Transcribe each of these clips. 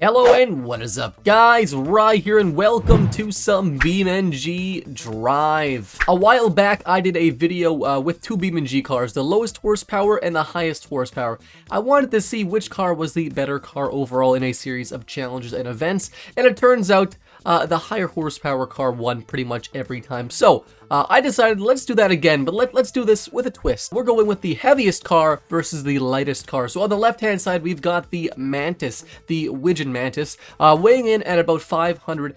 Hello and what is up guys, Rye here and welcome to some BeamNG.Drive. A while back I did a video with two BeamNG cars, the lowest horsepower and the highest horsepower. I wanted to see which car was the better car overall in a series of challenges and events, and it turns out the higher horsepower car won pretty much every time. So I decided let's do that again, but let's do this with a twist. We're going with the heaviest car versus the lightest car. So on the left hand side we've got the Mantis, the Wigeon Mantis, weighing in at about 500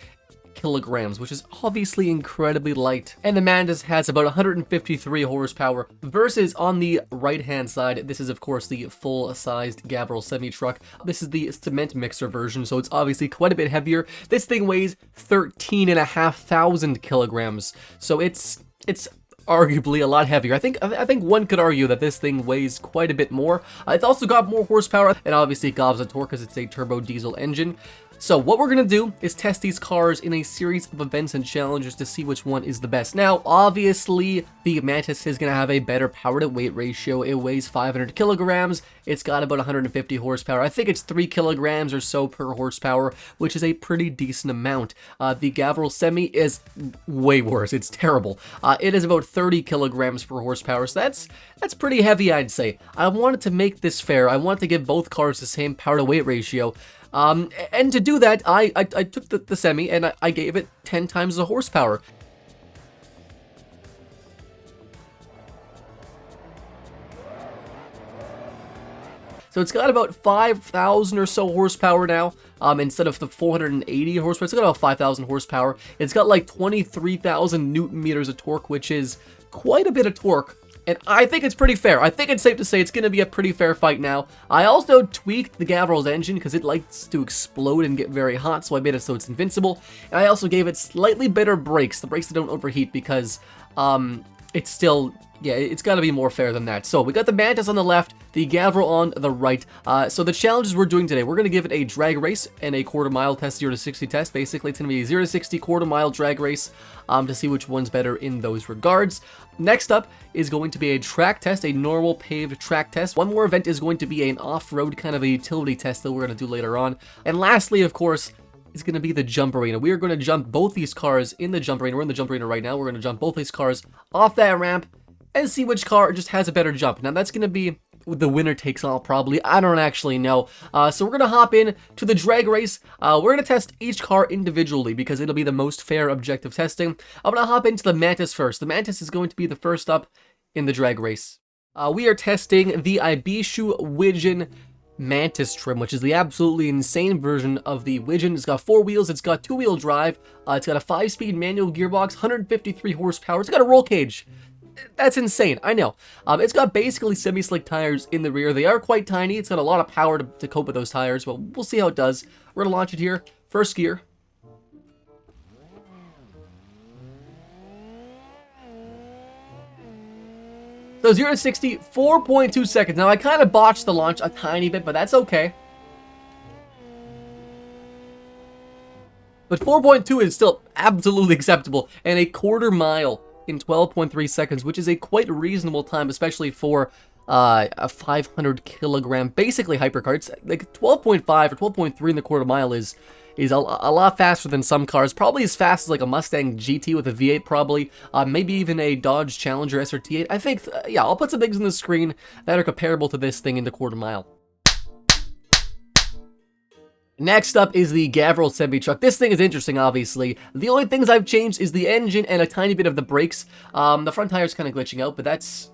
kilograms, which is obviously incredibly light. And the Mantis has about 153 horsepower versus on the right hand side, this is of course the full-sized Gavril Semi Truck. This is the cement mixer version, so it's obviously quite a bit heavier. This thing weighs 13,500 kilograms, so it's arguably a lot heavier. I think one could argue that this thing weighs quite a bit more. It's also got more horsepower, and obviously it gobs a torque because it's a turbo diesel engine. So what we're gonna do is test these cars in a series of events and challenges to see which one is the best. Now, obviously, the Mantis is gonna have a better power to weight ratio. It weighs 500 kilograms. It's got about 150 horsepower. I think it's 3 kilograms or so per horsepower, which is a pretty decent amount. The Gavril Semi is way worse. It's terrible. It is about 30 kilograms per horsepower, so that's pretty heavy, I'd say. I wanted to make this fair. I wanted to give both cars the same power to weight ratio. And to do that, I took the Semi and I gave it 10 times the horsepower. So it's got about 5,000 or so horsepower now, instead of the 480 horsepower. It's got about 5,000 horsepower. It's got like 23,000 newton meters of torque, which is quite a bit of torque. And I think it's pretty fair. I think it's safe to say it's going to be a pretty fair fight now. I also tweaked the Gavril's engine because it likes to explode and get very hot, so I made it so it's invincible. And I also gave it slightly better brakes, the brakes that don't overheat, because it's still, yeah, it's got to be more fair than that. So we got the Mantis on the left, the Gavril on the right. So the challenges we're doing today, we're going to give it a drag race and a quarter-mile test, 0 to 60 test. Basically, it's going to be a 0 to 60 quarter-mile drag race to see which one's better in those regards. Next up is going to be a track test, a normal paved track test. One more event is going to be an off-road kind of a utility test that we're going to do later on. And lastly, of course, is going to be the jump arena. We are going to jump both these cars in the jump arena. We're in the jump arena right now. We're going to jump both these cars off that ramp and see which car just has a better jump. Now that's going to be the winner takes all, probably. I don't actually know. So we're going to hop in to the drag race. We're going to test each car individually because it'll be the most fair objective testing. I'm going to hop into the Mantis first. The Mantis is going to be the first up in the drag race. We are testing the Wigeon Mantis trim, which is the absolutely insane version of the Wigeon. It's got 4 wheels, it's got 2-wheel drive, it's got a 5-speed manual gearbox, 153 horsepower, it's got a roll cage. That's insane, I know. It's got basically semi-slick tires in the rear. They are quite tiny. It's got a lot of power to cope with those tires, but we'll see how it does. We're gonna launch it here. First gear. So 0 to 60, 4.2 seconds. Now I kind of botched the launch a tiny bit, but that's okay. But 4.2 is still absolutely acceptable, and a quarter mile in 12.3 seconds, which is a quite reasonable time, especially for a 500 kilogram, basically hypercar. It's like 12.5 or 12.3 in the quarter mile is a lot faster than some cars. Probably as fast as like a Mustang GT with a V8, probably. Maybe even a Dodge Challenger SRT8. I think, yeah, I'll put some things on the screen that are comparable to this thing in the quarter mile. Next up is the Gavril Semi Truck. This thing is interesting, obviously. The only things I've changed is the engine and a tiny bit of the brakes. The front tire's kind of glitching out, but that's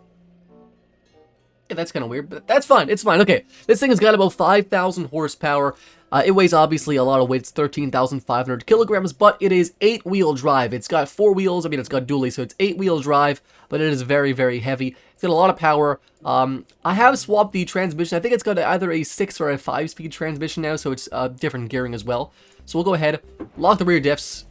kind of weird, but that's fine. It's fine. Okay, this thing has got about 5,000 horsepower. It weighs obviously a lot of weight. It's 13,500 kilograms, but it is 8-wheel drive. It's got 4 wheels. I mean, it's got dually, so it's 8-wheel drive, but it is very, very heavy. It's got a lot of power. I have swapped the transmission. I think it's got either a 6 or a 5-speed transmission now, so it's different gearing as well. So we'll go ahead, lock the rear diffs.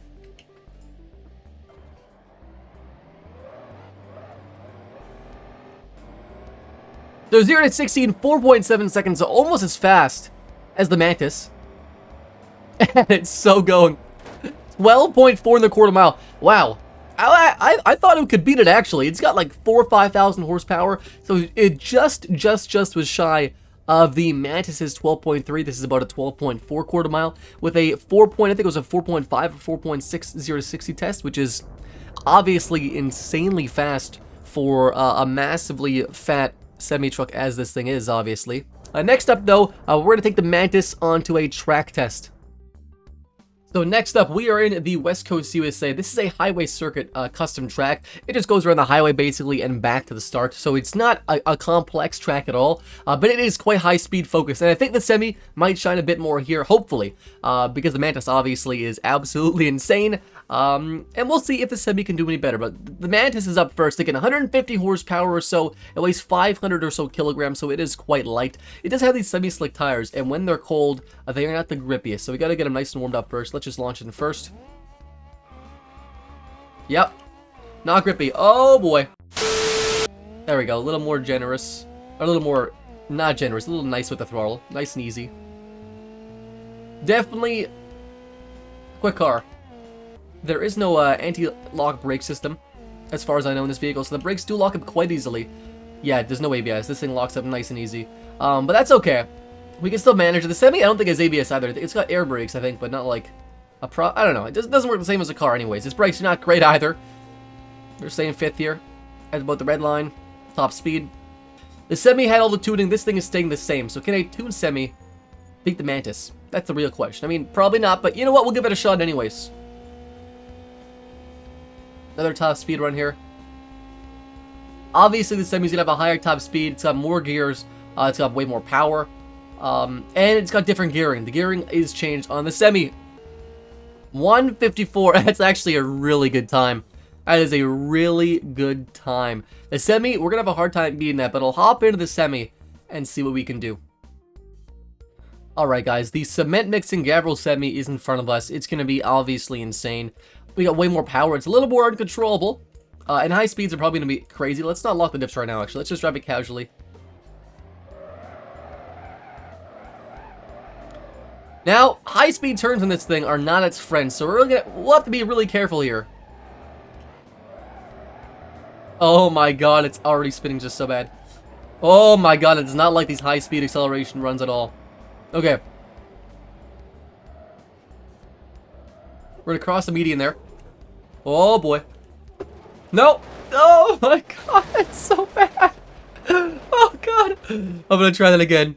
So 0 to 60 in 4.7 seconds, so almost as fast as the Mantis. And it's so going. 12.4 in the quarter mile. Wow. I thought it could beat it, actually. It's got like 4,000 or 5,000 horsepower, so it just was shy The Mantis is 12.3. This is about a 12.4 quarter mile with a 4 point, I think it was a 4.5 or 4.60 60 test, which is obviously insanely fast for a massively fat semi-truck as this thing is, obviously. Next up, though, we're going to take the Mantis onto a track test. So next up, we are in the West Coast USA. This is a highway circuit custom track. It just goes around the highway basically and back to the start. So it's not a complex track at all, but it is quite high speed focused. And I think the Semi might shine a bit more here, hopefully, because the Mantis obviously is absolutely insane. And we'll see if the Semi can do any better. But the Mantis is up first, taking 150 horsepower or so. It weighs 500 or so kilograms, so it is quite light. It does have these semi-slick tires, and when they're cold, they are not the grippiest. So we got to get them nice and warmed up first. Let's just launch it in first. Yep. Not grippy. Oh, boy. There we go. A little more generous. Or a little more not generous. A little nice with the throttle. Nice and easy. Definitely quick car. There is no anti-lock brake system, as far as I know, in this vehicle, so the brakes do lock up quite easily. Yeah, there's no ABS. This thing locks up nice and easy. But that's okay. We can still manage it. The Semi, I don't think it has ABS either. It's got air brakes, I think, but not like a I don't know. It doesn't work the same as a car anyways. Its brakes are not great either. They're staying fifth here at about the red line. Top speed. The Semi had all the tuning. This thing is staying the same. So can a tuned Semi beat the Mantis? That's the real question. I mean, probably not, but you know what? We'll give it a shot anyways. Another top speed run here. Obviously, the Semi's gonna have a higher top speed. It's got more gears. It's got way more power. And it's got different gearing. The gearing is changed on the Semi. 154. That's actually a really good time. That is a really good time. The Semi, we're gonna have a hard time beating that, but I'll hop into the Semi and see what we can do. Alright, guys. The cement mixing Gavril Semi is in front of us. It's gonna be obviously insane. We got way more power. It's a little more uncontrollable. And high speeds are probably going to be crazy. Let's not lock the dips right now, actually. Let's just drive it casually. Now, high-speed turns on this thing are not its friends, so we'll have to be really careful here. Oh my god, it's already spinning just so bad. Oh my god, it does not like these high-speed acceleration runs at all. Okay. We're gonna cross the median there. Oh boy. No! Oh my god, it's so bad! Oh god! I'm gonna try that again.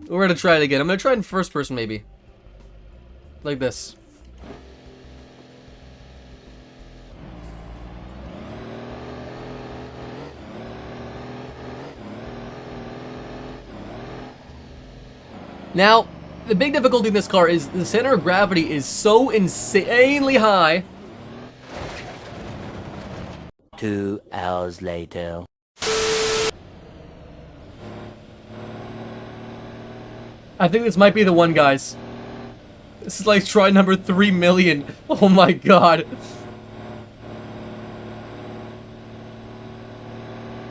We're gonna try it again. I'm gonna try it in first person maybe. Like this. Now, the big difficulty in this car is the center of gravity is so insanely high. 2 hours later. I think this might be the one, guys. This is like try number 3 million. Oh my god.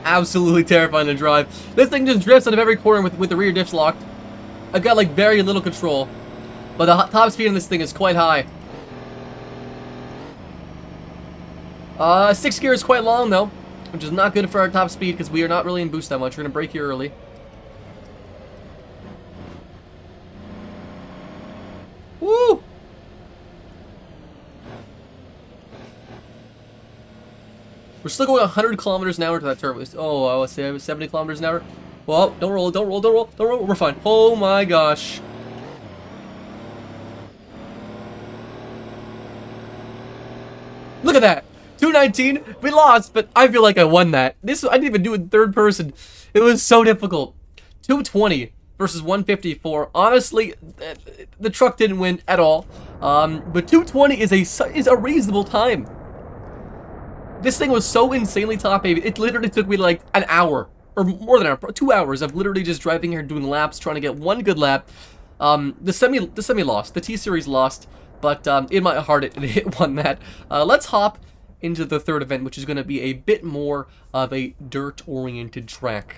Absolutely terrifying to drive. This thing just drifts out of every corner with the rear diffs locked. I've got like very little control, but the top speed on this thing is quite high. 6 gear is quite long though, which is not good for our top speed because we are not really in boost that much. We're gonna brake here early. Woo! We're still going 100 kilometers an hour to that turbo. Oh, I was say 70 kilometers an hour. Well, don't roll, don't roll, don't roll, don't roll. We're fine. Oh my gosh. Look at that. 219. We lost, but I feel like I won that. I didn't even do it in third person. It was so difficult. 220 versus 154. Honestly, the truck didn't win at all. But 220 is a reasonable time. This thing was so insanely top heavy. It literally took me like an hour. Or more than an hour, 2 hours of literally just driving here doing laps, trying to get one good lap. The semi lost. The T-Series lost. But in my heart, it won that. Let's hop into the third event, which is going to be a bit more of a dirt-oriented track.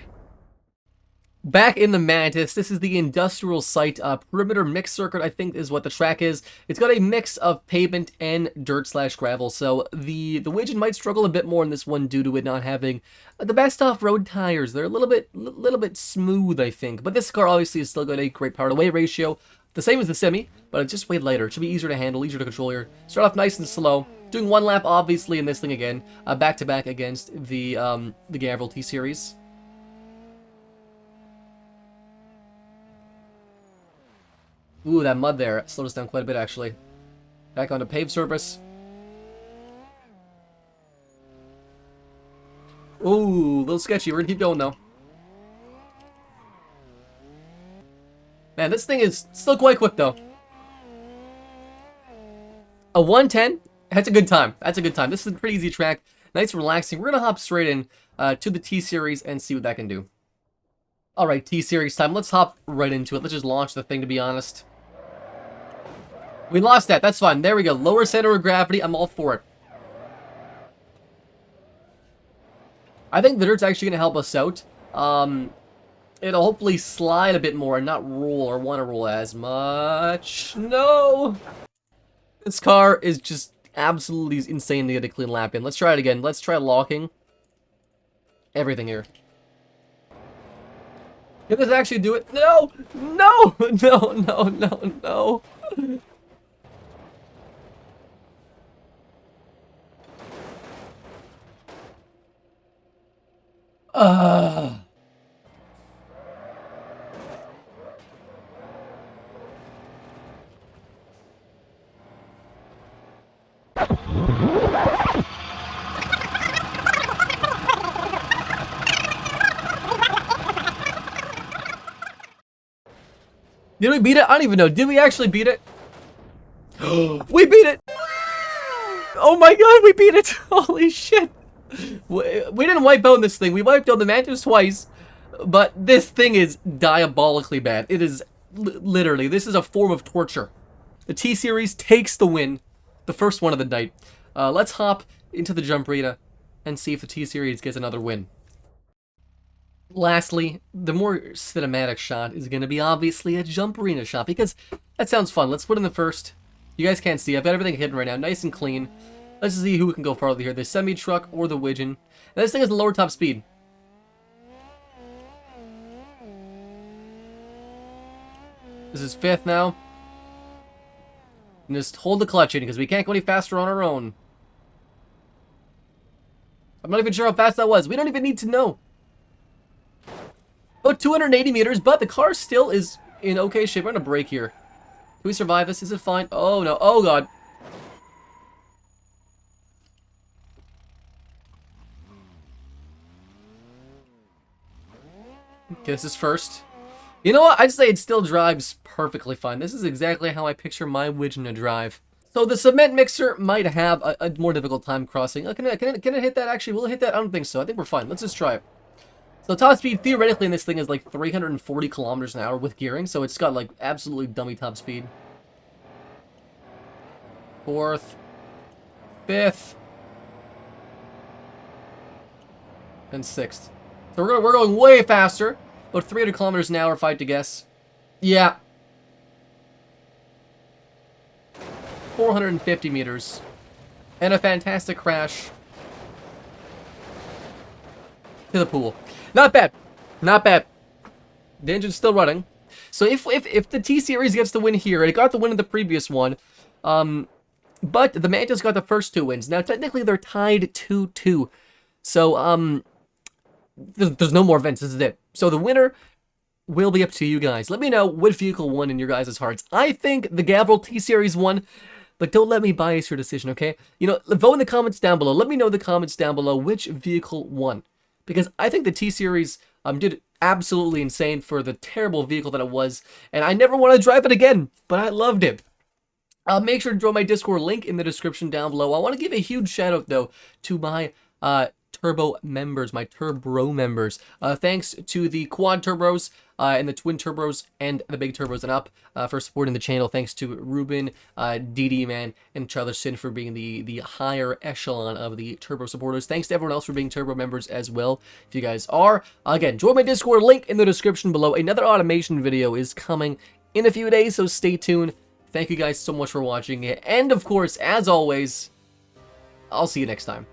Back in the Mantis, this is the industrial site, perimeter mix circuit, I think is what the track is. It's got a mix of pavement and dirt/gravel, so the Wigeon might struggle a bit more in this one due to it not having the best off-road tires. They're a little bit smooth, I think, but this car obviously has still got a great power-to-weight ratio, the same as the Semi, but it's just way lighter. It should be easier to handle, easier to control here. Start off nice and slow, doing one lap obviously in this thing again, back-to-back against the Gavril T-Series. Ooh, that mud there slowed us down quite a bit, actually. Back onto paved surface. Ooh, a little sketchy. We're gonna keep going, though. Man, this thing is still quite quick, though. A 110? That's a good time. That's a good time. This is a pretty easy track. Nice and relaxing. We're gonna hop straight in to the T-Series and see what that can do. Alright, T-Series time. Let's hop right into it. Let's just launch the thing, to be honest. We lost that. That's fine. There we go. Lower center of gravity. I'm all for it. I think the dirt's actually going to help us out. It'll hopefully slide a bit more and not roll or want to roll as much. No! This car is just absolutely insane to get a clean lap in. Let's try it again. Let's try locking everything here. Can this actually do it? No! No! No, no, no, no. Did we beat it? I don't even know. Did we actually beat it? We beat it! Oh my god, we beat it! Holy shit! We didn't wipe out this thing. We wiped out the Mantis twice, but this thing is diabolically bad. It is literally, this is a form of torture. The T-Series takes the win, the first one of the night. Let's hop into the jump arena and see if the T-Series gets another win. Lastly, the more cinematic shot is going to be obviously a jump arena shot, because that sounds fun. Let's put in the first. You guys can't see. I've got everything hidden right now, nice and clean. Let's see who can go farther here, the Semi Truck or the Wigeon. And this thing has a lower top speed. This is fifth now. And just hold the clutch in, because we can't go any faster on our own. I'm not even sure how fast that was. We don't even need to know. About 280 meters, but the car still is in okay shape. We're gonna brake here. Can we survive this? Is it fine? Oh no. Oh god. Okay, this is first. You know what? I'd say it still drives perfectly fine. This is exactly how I picture my Wigeon to drive. So the cement mixer might have a more difficult time crossing. Can it hit that actually? Will it hit that? I don't think so. I think we're fine. Let's just try it. So top speed theoretically in this thing is like 340 kilometers an hour with gearing, so it's got like absolutely dummy top speed. Fourth, fifth, and sixth. So we're going way faster. About 300 kilometers an hour, if I had to guess. Yeah. 450 meters. And a fantastic crash to the pool. Not bad. Not bad. The engine's still running. So if the T-Series gets the win here, and it got the win in the previous one, but the Mantis got the first two wins. Now, technically, they're tied 2-2. So, there's no more events. This is it. So the winner will be up to you guys. Let me know what vehicle won in your guys' hearts. I think the Gavril T-Series won, but don't let me bias your decision, okay? You know, vote in the comments down below. Let me know in the comments down below which vehicle won. Because I think the T-Series did absolutely insane for the terrible vehicle that it was. And I never want to drive it again, but I loved it. Make sure to join my Discord link in the description down below. I want to give a huge shout out, though, to my Turbo members, my Turbro members. Thanks to the Quad Turbros and the Twin Turbros and the Big Turbos and up for supporting the channel. Thanks to Ruben, DD Man, and Charlerson for being the higher echelon of the Turbo supporters. Thanks to everyone else for being Turbo members as well, if you guys are. Again, join my Discord, link in the description below. Another automation video is coming in a few days, so stay tuned. Thank you guys so much for watching, and of course, as always, I'll see you next time.